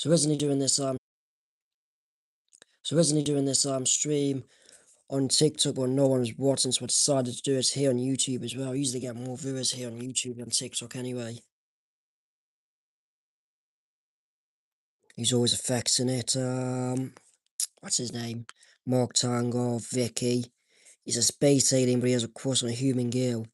So recently doing this stream on TikTok, but no one was watching, so I decided to do it here on YouTube as well. I usually get more viewers here on YouTube than TikTok anyway. He's always affecting it. What's his name? Mark Tango, Vicky. He's a space alien, but he has a crush on a human girl.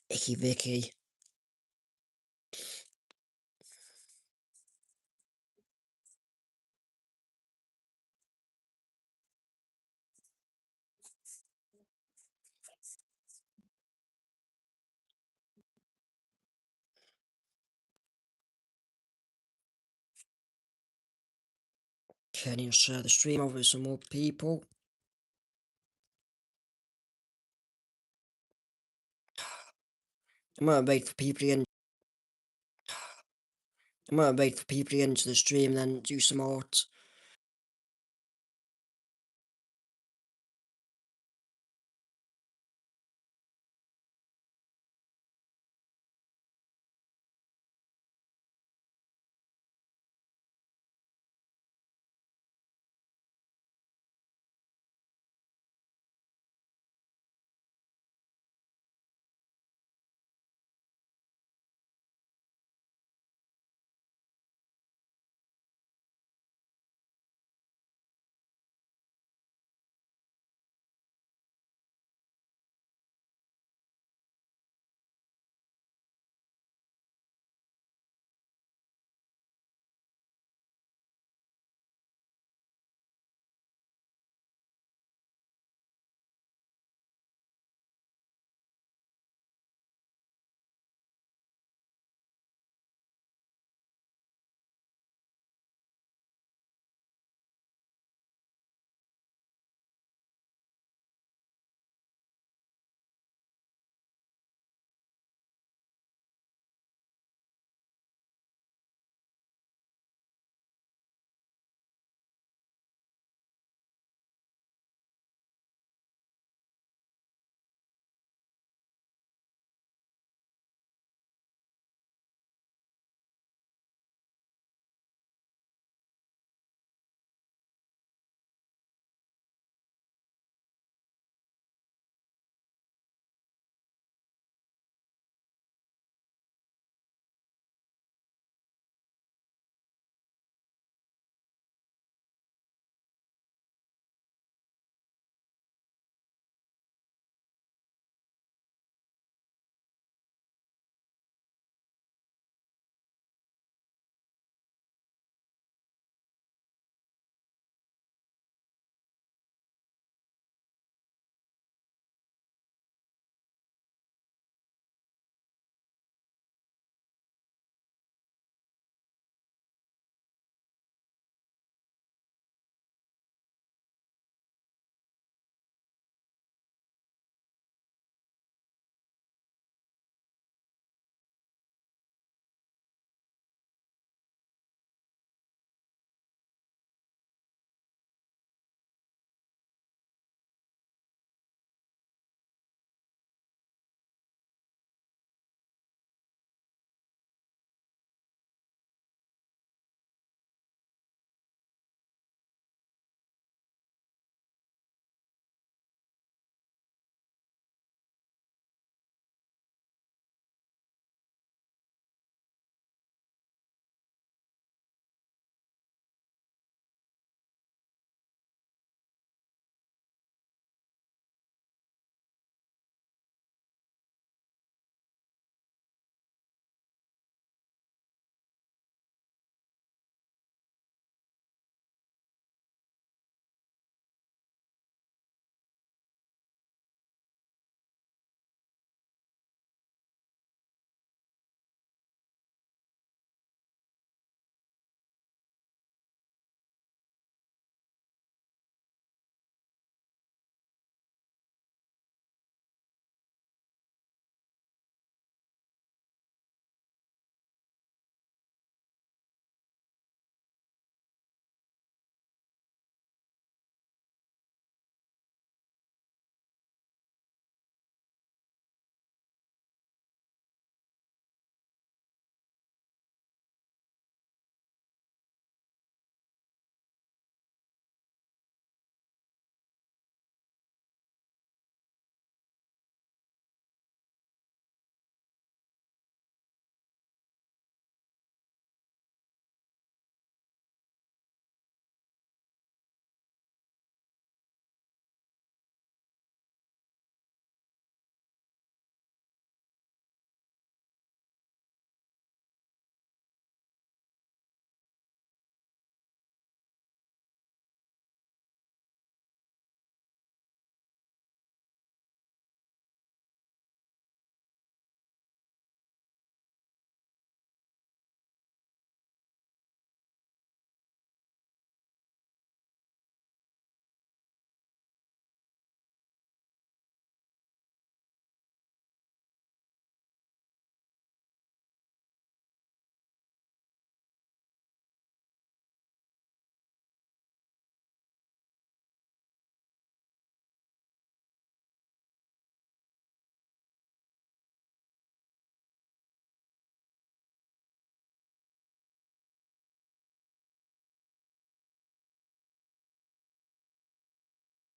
Icky Vicky. Can you share the stream over with some more people? I might wait for people to get into the stream, then do some art.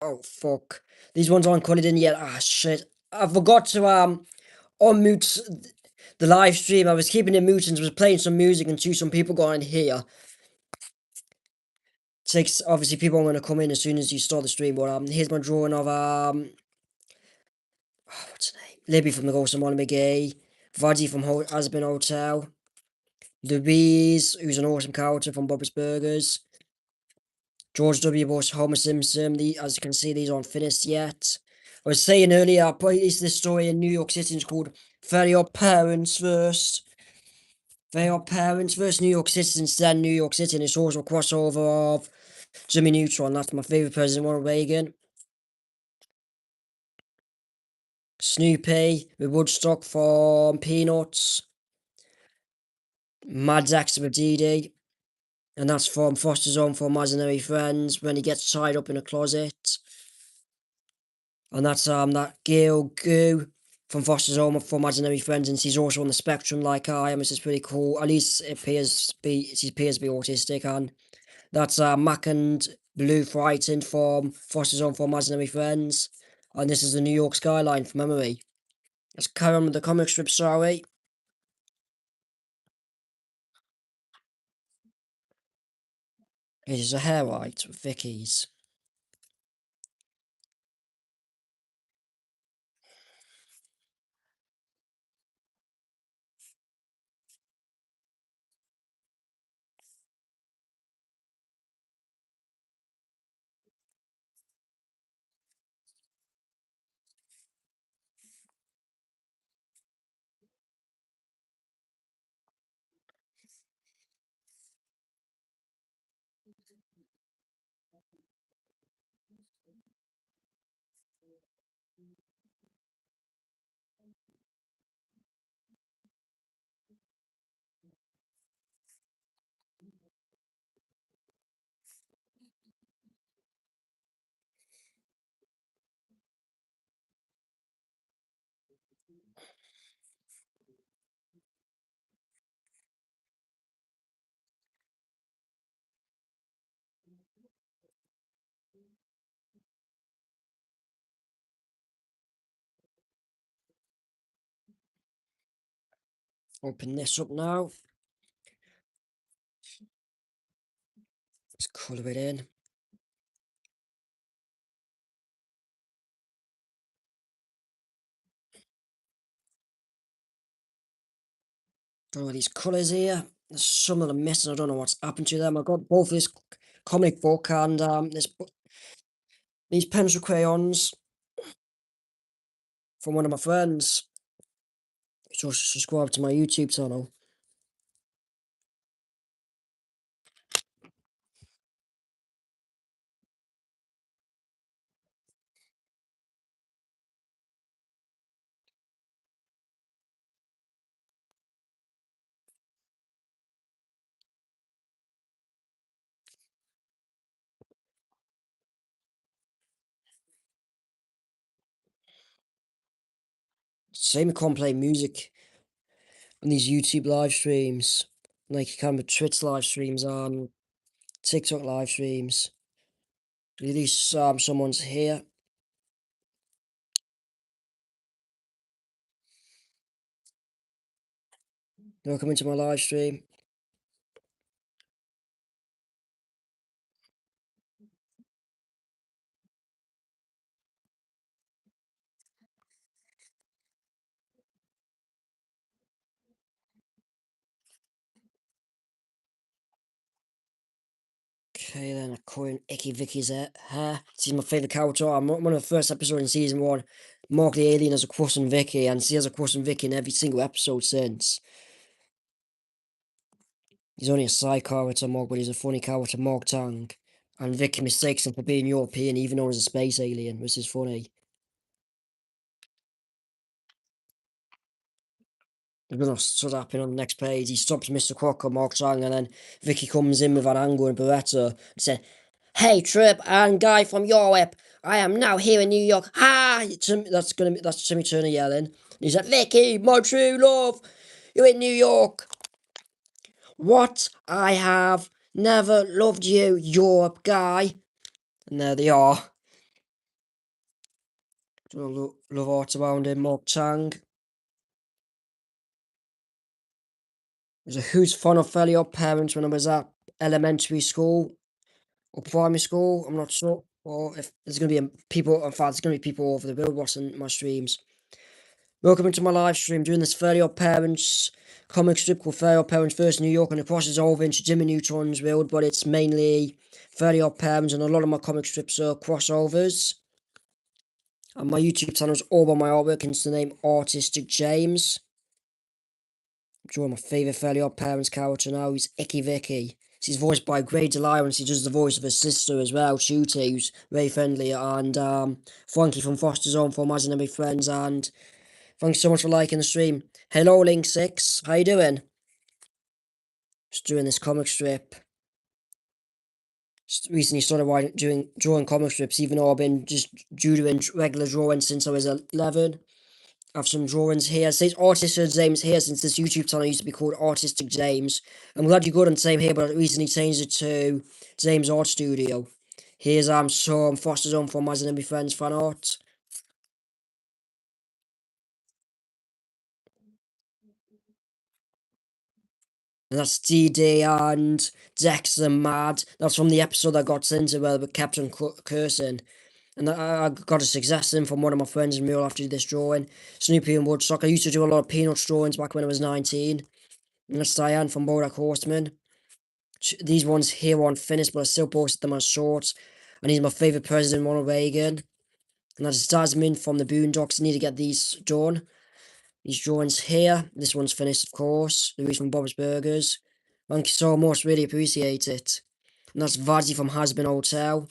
Oh, fuck. These ones aren't colored in yet. Ah, shit. I forgot to, unmute the live stream. I was keeping it muted and was playing some music until some people got in here. Takes, obviously, people are going to come in as soon as you start the stream, but, here's my drawing of, what's her name? Libby from the Ghost of Molly McGee. Vaddy from Aspen Hotel. Louise, who's an awesome character from Bob's Burgers. George W. Bush, Homer Simpson. As you can see, these aren't finished yet. I was saying earlier, I placed this story in New York City. It's called Very Odd Parents First. Very Odd Parents First New York Citizens, then New York City. And it's also a crossover of Jimmy Neutron. That's my favourite president, Ronald Reagan. Snoopy with Woodstock from Peanuts. Mad Zax with Dee Dee. And that's from Foster's Home for Imaginary Friends when he gets tied up in a closet. And that's that Gail Goo from Foster's Home for Imaginary Friends, and she's also on the spectrum like I am, which is pretty cool. At least it she appears to be autistic. And that's Mac and Blue Frightened from Foster's Home for Imaginary Friends. And this is the New York skyline from memory. Let's carry on with the comic strip, sorry. It is a hair white with Vicky's. Open this up now. Let's colour it in. Don't know these colours here. There's some of them missing. I don't know what's happened to them. I got both this comic book and these pencil crayons from one of my friends. So subscribe to my YouTube channel. Same, you can't play music on these YouTube live streams. Like you can with Twitch live streams and TikTok live streams. At least someone's here. Welcome into my live stream. Okay, then according Icky Vicky's hair. She's my favourite character. I'm one of the first episodes in season 1. Mark the alien has a crush on Vicky, and she has a crush on Vicky in every single episode since. He's only a side character, Morg, but he's a funny character, Morg Tang. And Vicky mistakes him for being European, even though he's a space alien, which is funny. We're gonna start happening on the next page. He stops Mr. Crocker, Morg Tang, and then Vicky comes in with an angle and Beretta and said, "Hey, Trip and Guy from Europe, I am now here in New York. Ha!" That's Timmy Turner yelling. And he's like, "Vicky, my true love, you're in New York. What? I have never loved you, Europe guy." And there they are. Love art around him, Mark Chang. Was a huge fan of Fairly Odd Parents when I was at elementary school or primary school. I'm not sure. Or if there's going to be people, in fact, there's going to be people all over the world watching my streams. Welcome into my live stream doing this Fairly Odd Parents comic strip called Fairly Odd Parents First New York, and it crosses over into Jimmy Neutron's world, but it's mainly Fairly Odd Parents, and a lot of my comic strips are crossovers. And my YouTube channel is all by my artwork, and it's the name Artistic James. I'm drawing my favourite Fairly Odd Parents character now. He's Icky Vicky. She's voiced by Grey Delisle, and she does the voice of her sister as well, Shooty, who's very friendly, and Frankie from Foster's Home for Imaginary Friends. And thanks so much for liking the stream. Hello, Link6. How you doing? Just doing this comic strip. Just recently started drawing comic strips, even though I've been just doing regular drawing since I was 11. I have some drawings here. It says Artistic James here since this YouTube channel used to be called Artistic James. I'm glad you're good on the same here, but I recently changed it to James Art Studio. Here's some Foster's Home for Imaginary Friends fan art. And that's DD and Dexter Mad. That's from the episode I got into where with Captain Cursing. And I got a success in from one of my friends in real after this drawing. Snoopy and Woodstock. I used to do a lot of Peanuts drawings back when I was 19. And that's Diane from Bodak Horseman. These ones here aren't finished, but I still posted them as shorts. And he's my favourite president, Ronald Reagan. And that's Jasmine from the Boondocks. I need to get these done. These drawings here. This one's finished, of course. Louise from Bob's Burgers. Thank you so much. Really appreciate it. And that's Vazzy from Hasbin Hotel.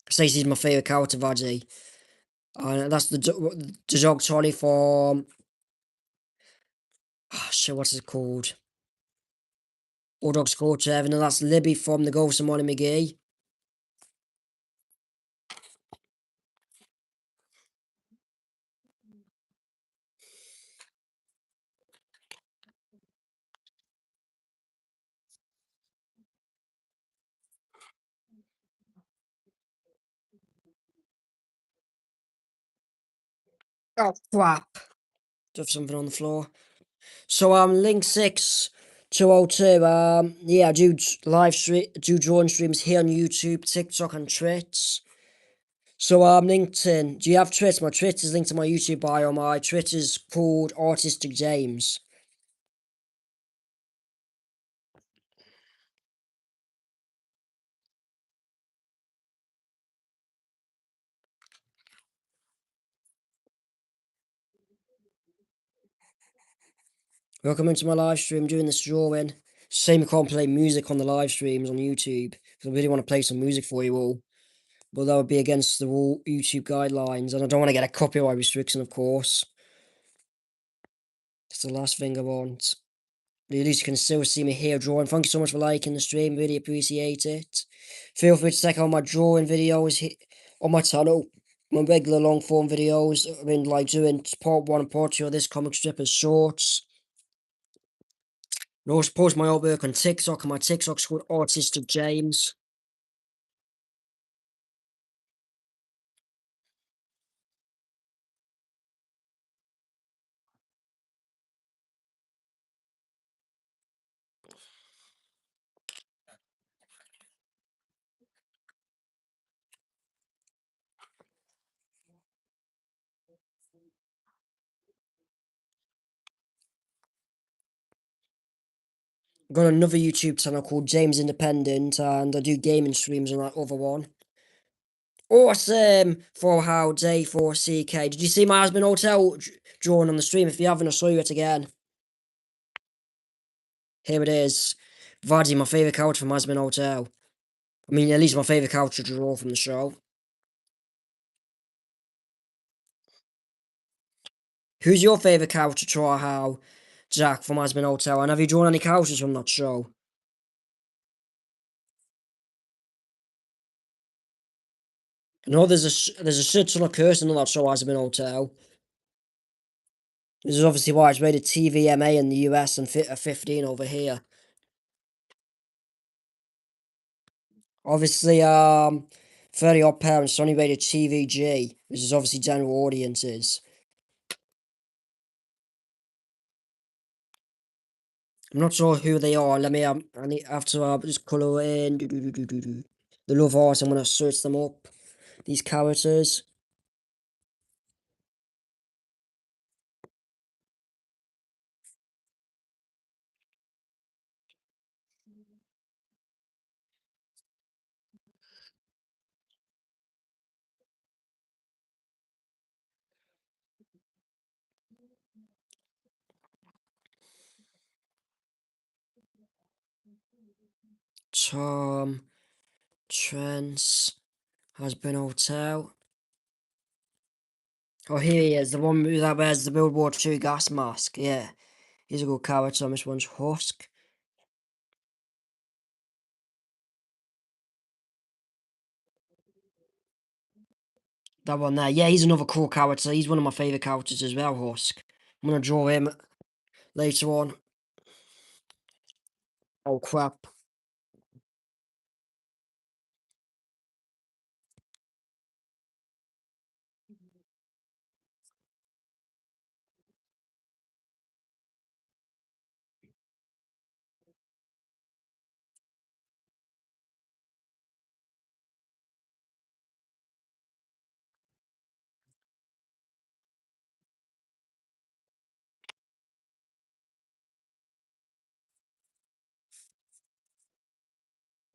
Stacey's my favourite character, Vazzy. And that's the dog trolley from... Oh, shit, what's it called? All Dogs Court Heaven. And that's Libby from The Ghost of Molly McGee. Oh, crap. Just something on the floor. So Link6 202. Yeah, I do do drawing streams here on YouTube, TikTok, and Twitch. So LinkedIn. Do you have Twitch? My Twitch is linked to my YouTube bio. My Twitch is called Artistic James. Welcome into my live stream doing this drawing. Shame I can't play music on the live streams on YouTube because I really want to play some music for you all. But that would be against the YouTube guidelines, and I don't want to get a copyright restriction, of course. That's the last thing I want. But at least you can still see me here drawing. Thank you so much for liking the stream. Really appreciate it. Feel free to check out my drawing videos on my channel. My regular long form videos. I've been like doing part 1 and part 2 of this comic strip as shorts. I also post my artwork on TikTok, and my TikTok's called Artistic James. I've got another YouTube channel called James Independent, and I do gaming streams on that other one. Awesome! For how J4CK. Did you see my Hasbin Hotel drawn on the stream? If you haven't, I'll show you it again. Here it is. Vardy, my favourite character from Hasbin Hotel. I mean, at least my favourite character to draw from the show. Who's your favourite character to draw, how Jack from Hasbin Hotel? And have you drawn any characters from that show? I know there's a shit ton of cursing on that show, Hasbin Hotel. This is obviously why it's rated TVMA in the US and 15 over here. Obviously, Fairly Odd Parents, it's only rated TVG, which is obviously general audiences. I'm not sure who they are. Let me I need after just colour in the Love Heart. I'm gonna search them up. These characters. Tom, Trent's Husband Hotel. Oh, here he is, the one that wears the World War II gas mask. Yeah, he's a good character. This one's Husk. That one there. Yeah, he's another cool character. He's one of my favourite characters as well, Husk. I'm gonna draw him later on. Oh, crap.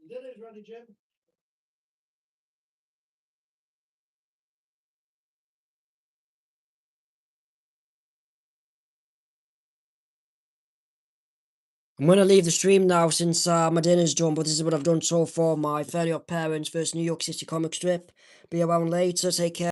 Dinner's ready, Jim. I'm going to leave the stream now since my dinner's done, but this is what I've done so far. My Fairly Odd Parents vs New York City comic strip. Be around later. Take care.